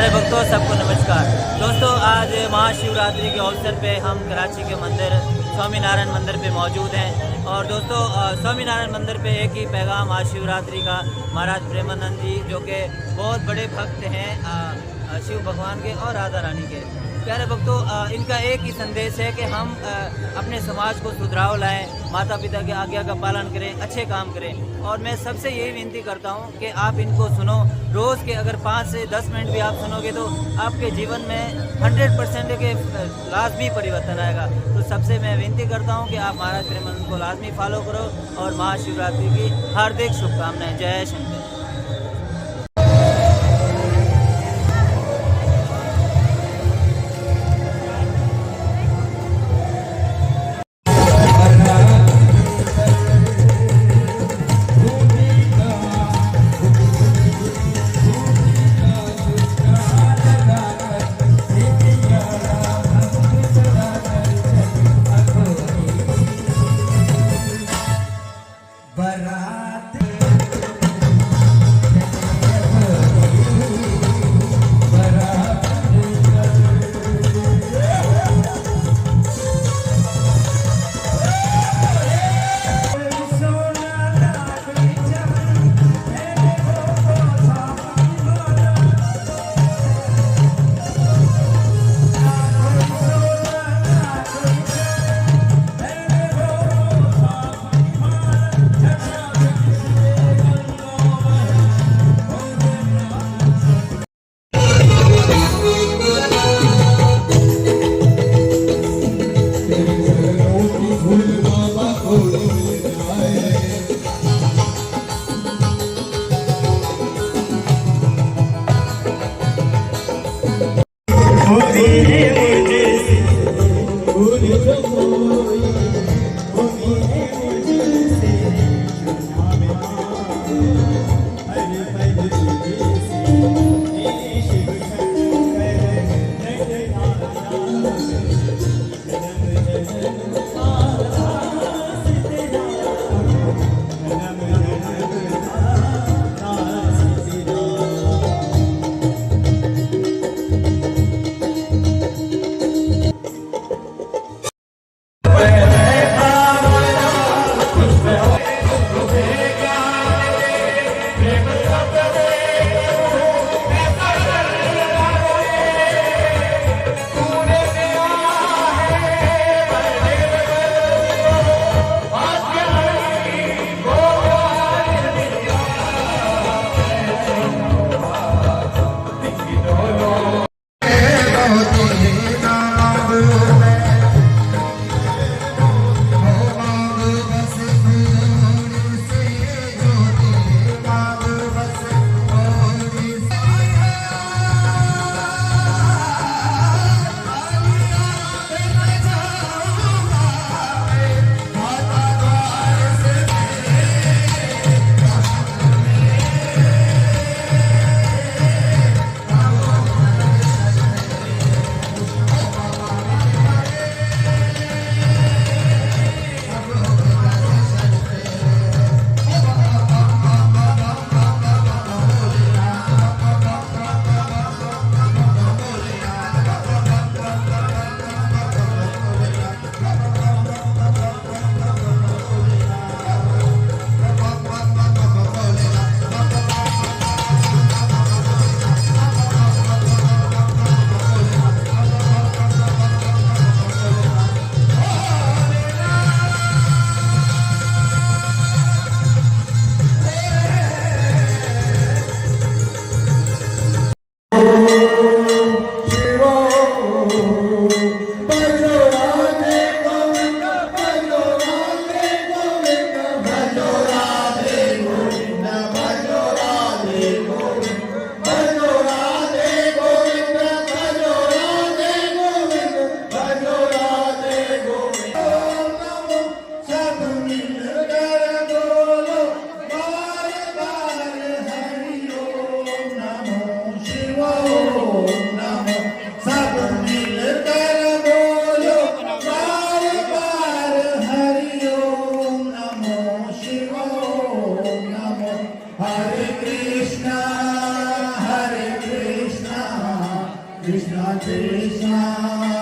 प्यारे भक्तों, सबको नमस्कार। दोस्तों, आज महाशिवरात्रि के अवसर पे हम कराची के मंदिर स्वामीनारायण मंदिर पे मौजूद हैं। और दोस्तों, स्वामीनारायण मंदिर पे एक ही पैगाम महाशिवरात्रि का। महाराज प्रेमानंद जी जो कि बहुत बड़े भक्त हैं शिव भगवान के और राधा रानी के। प्यारे भक्तों, इनका एक ही संदेश है कि हम अपने समाज को सुधराव लाएं, माता पिता की आज्ञा का पालन करें, अच्छे काम करें। और मैं सबसे यही विनती करता हूं कि आप इनको सुनो। रोज़ के अगर 5 से 10 मिनट भी आप सुनोगे तो आपके जीवन में 100% के लाजमी परिवर्तन आएगा। तो सबसे मैं विनती करता हूं कि आप महाराज प्रेमानंद को लाजमी फॉलो करो। और महाशिवरात्रि की हार्दिक शुभकामनाएं। जय Shankar. Hare Krishna, Krishna Krishna